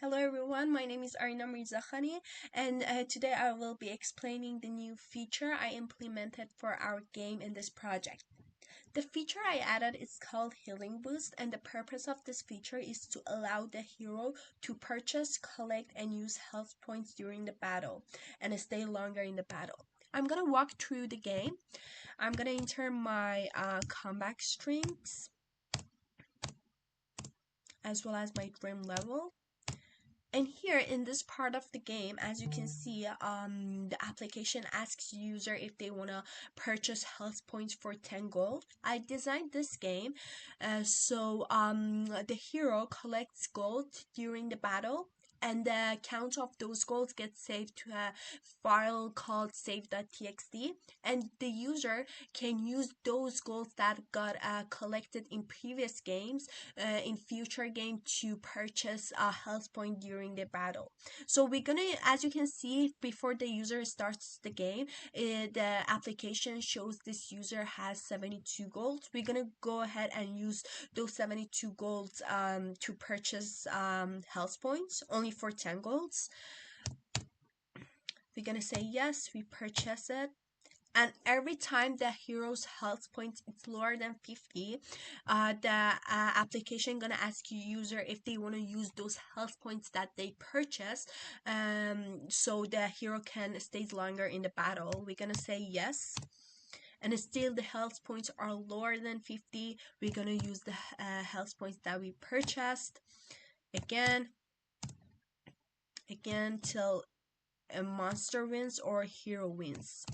Hello everyone, my name is Arina Mirzakhani and today I will be explaining the new feature I implemented for our game in this project. The feature I added is called Healing Boost, and the purpose of this feature is to allow the hero to purchase, collect, and use health points during the battle and stay longer in the battle. I'm gonna walk through the game. I'm gonna enter my combat strings as well as my dream level. And here in this part of the game, as you can see, the application asks user if they want to purchase health points for 10 gold. I designed this game so the hero collects gold during the battle, and the count of those golds gets saved to a file called save.txt, and the user can use those golds that got collected in previous games in future game to purchase a health point during the battle. So we're gonna, as you can see, before the user starts the game, the application shows this user has 72 golds. We're gonna go ahead and use those 72 golds to purchase health points only for 10 golds. We're gonna say yes, we purchase it, and every time the hero's health points is lower than 50, the application gonna ask you user if they want to use those health points that they purchased, so the hero can stay longer in the battle. We're gonna say yes, and still the health points are lower than 50. We're gonna use the health points that we purchased again till a monster wins or hero wins.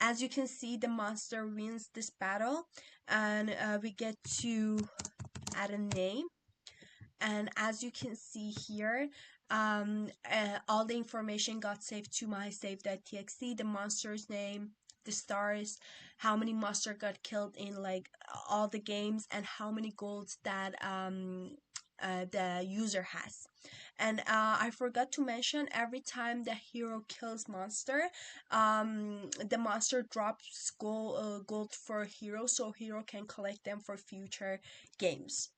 As you can see, the monster wins this battle, and we get to add a name. And as you can see here, all the information got saved to my save.txt, the monster's name, the stars, how many monster got killed in like all the games, and how many golds that the user has. And I forgot to mention, every time the hero kills monster, the monster drops gold for hero, so hero can collect them for future games.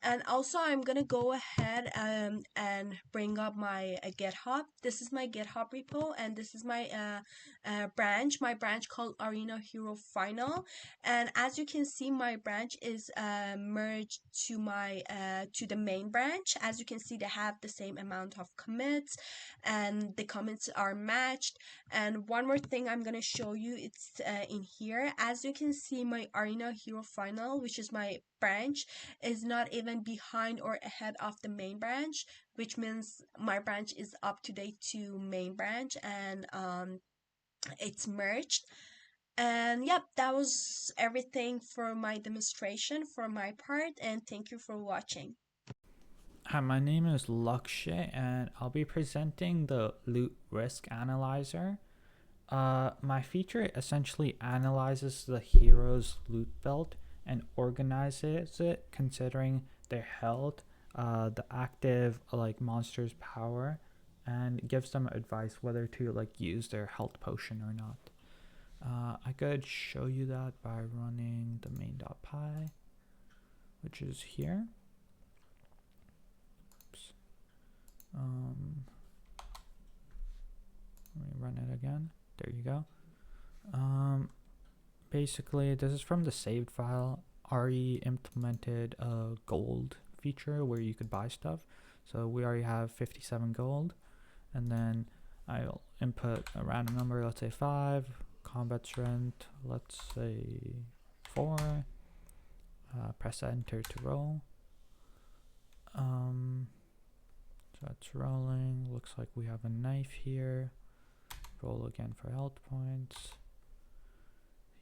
And also, I'm gonna go ahead and bring up my GitHub. This is my GitHub repo, and this is my branch. My branch called Arena Hero Final. And as you can see, my branch is merged to the main branch. As you can see, they have the same amount of commits, and the commits are matched. And one more thing I'm gonna show you, it's in here. As you can see, my Arena Hero Final, which is my branch, is not even behind or ahead of the main branch, which means my branch is up to date to main branch, and it's merged. And yep, that was everything for my demonstration for my part, and thank you for watching. Hi, my name is Lakshay, and I'll be presenting the Loot Risk Analyzer. My feature essentially analyzes the hero's loot belt and organizes it considering their health, the active like monster's power, and gives them advice whether to like use their health potion or not. I could show you that by running the main.py, which is here. Oops. Let me run it again. There you go. Basically, this is from the saved file. RE implemented a gold feature where you could buy stuff. So we already have 57 gold. And then I'll input a random number, let's say 5. Combat strength, let's say 4. Press enter to roll. So that's rolling. Looks like we have a knife here. Roll again for health points.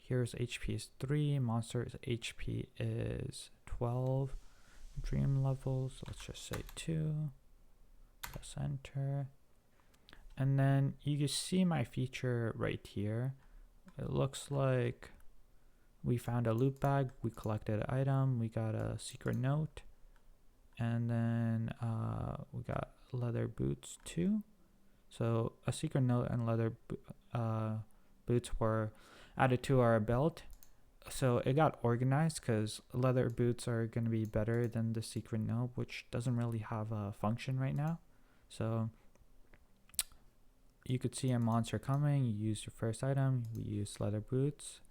Here's HP is 3. Monster's HP is 12. Dream levels, let's just say 2. Press enter. And then you can see my feature right here. It looks like we found a loot bag, we collected an item, we got a secret note, and then we got leather boots too. So a secret note and leather boots were added to our belt. so it got organized because leather boots are going to be better than the secret note, which doesn't really have a function right now. So you could see a monster coming, you use your first item, we use leather boots,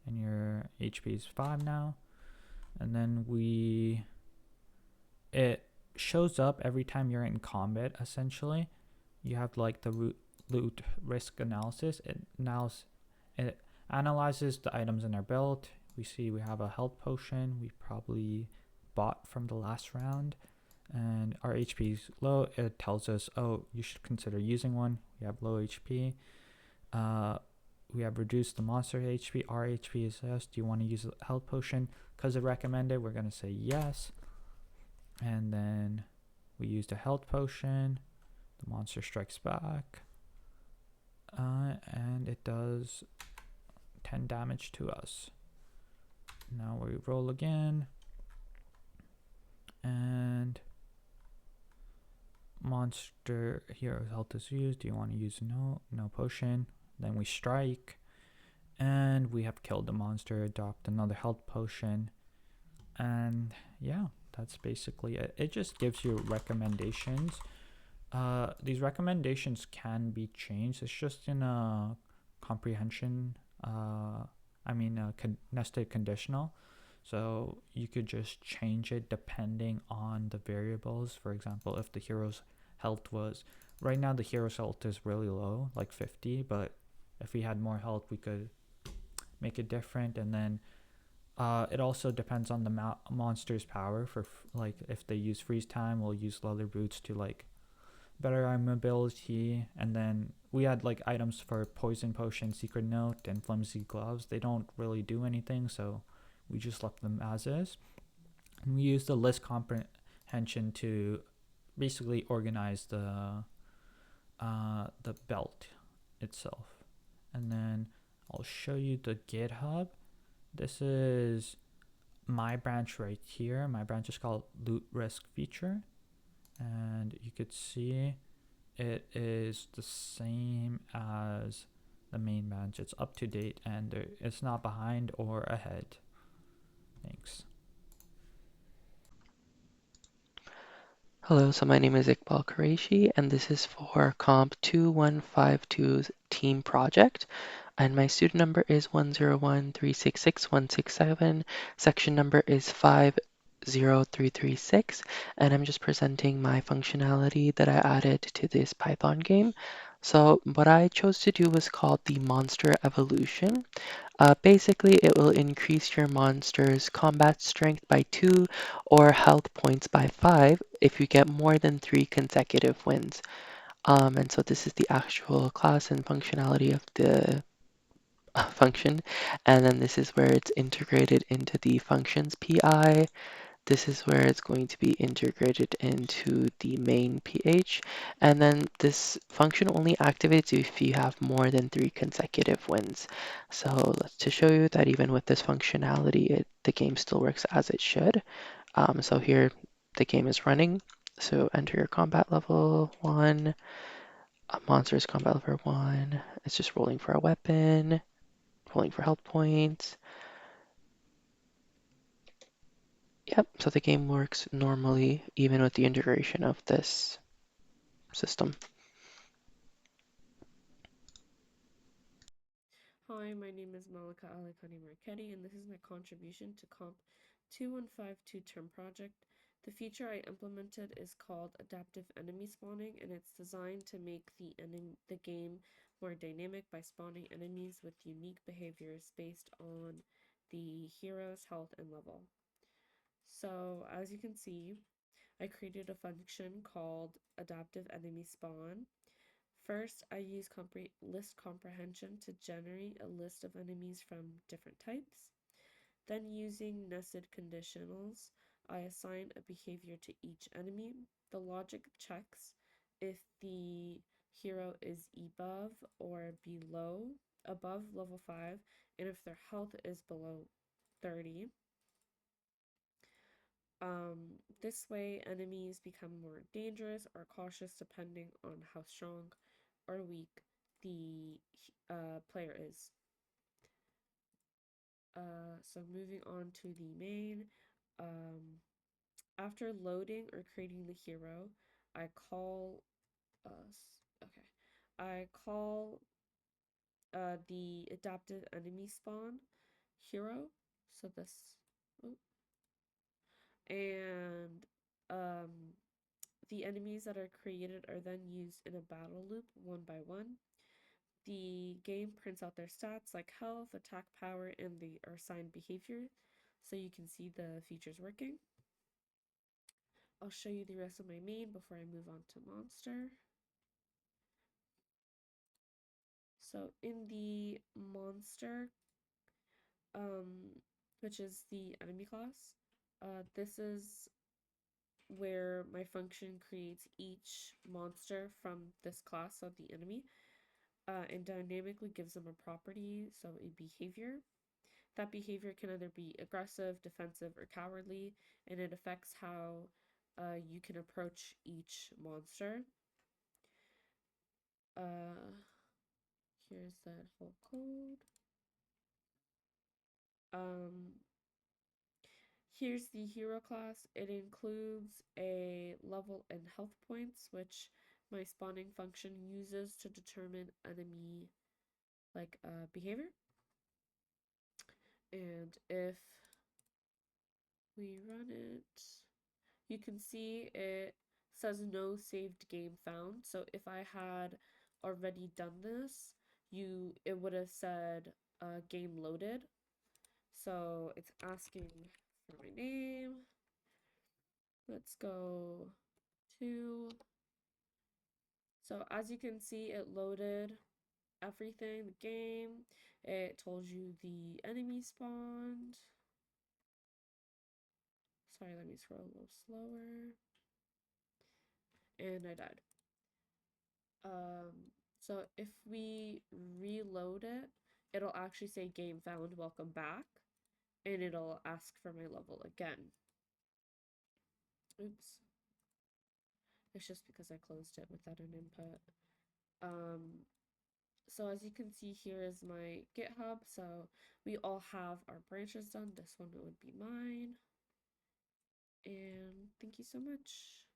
and your HP is 5 now. And then it shows up every time you're in combat, essentially. You have like the loot risk analysis. It analyzes the items in our belt. We see we have a health potion we probably bought from the last round, and our HP is low. It tells us, oh, you should consider using one. We have low HP. We have reduced the monster HP. Our HP is this. Do you want to use a health potion? Because it recommended, we're going to say yes. And then we use the health potion. The monster strikes back. And it does 10 damage to us. Now we roll again. And monster hero's health is used. Do you want to use no potion? Then we strike. And we have killed the monster, adopt another health potion. And yeah, that's basically it. It just gives you recommendations. These recommendations can be changed. It's just in a comprehension, nested conditional. So you could just change it depending on the variables. For example, if the hero's health was, right now the hero's health is really low, like 50, but if we had more health, we could make it different. And then it also depends on the monster's power. For like, if they use freeze time, we'll use leather boots to like better our mobility. And then we had like items for poison potion, secret note, and flimsy gloves. They don't really do anything, so we just left them as is. And we use the list comprehension to basically organize the belt itself. And then I'll show you the GitHub. This is my branch right here. My branch is called Loot Risk Feature, and you could see it is the same as the main branch. It's up to date and it's not behind or ahead. Thanks. Hello, so my name is Iqbal Qureshi, and this is for Comp 2152's team project. And my student number is 101366167. Section number is 50336, and I'm just presenting my functionality that I added to this Python game. So what I chose to do was called the Monster Evolution. Basically, it will increase your monster's combat strength by 2 or health points by 5 if you get more than 3 consecutive wins. And so this is the actual class and functionality of the function. And then this is where it's integrated into the functions PI. This is where it's going to be integrated into the main pH. And then this function only activates if you have more than 3 consecutive wins. So to show you that even with this functionality, the game still works as it should. So here the game is running. So enter your combat level 1. Monster's combat level 1. It's just rolling for a weapon, rolling for health points. Yep, so the game works normally, even with the integration of this system. Hi, my name is Malika Alikani Marchetti, and this is my contribution to Comp 2152 Term Project. The feature I implemented is called Adaptive Enemy Spawning, and it's designed to make the game more dynamic by spawning enemies with unique behaviors based on the hero's health and level. So, as you can see, I created a function called Adaptive Enemy Spawn. First, I use list comprehension to generate a list of enemies from different types. Then, using nested conditionals, I assign a behavior to each enemy. The logic checks if the hero is above level 5, and if their health is below 30. This way, enemies become more dangerous or cautious depending on how strong or weak the player is. So moving on to the main, after loading or creating the hero, I call okay, I call the adaptive enemy spawn hero. So this, oh, and the enemies that are created are then used in a battle loop one by one. The game prints out their stats like health, attack power, and the assigned behavior, so you can see the features working. I'll show you the rest of my main before I move on to monster. So in the monster, which is the enemy class, this is where my function creates each monster from this class of the enemy, and dynamically gives them a property, so a behavior. That behavior can either be aggressive, defensive, or cowardly, and it affects how you can approach each monster. Here's that whole code. Here's the hero class. It includes a level and health points, which my spawning function uses to determine enemy behavior. And if we run it, you can see it says no saved game found. So if I had already done this, it would have said game loaded. So it's asking for my name. Let's go to, so as you can see, it loaded everything, the game. It told you the enemy spawned. Sorry, let me scroll a little slower. And I died. So if we reload it, it'll actually say game found, welcome back, and it'll ask for my level again. Oops. It's just because I closed it without an input. So as you can see, here is my GitHub. So we all have our branches done. This one would be mine. And thank you so much.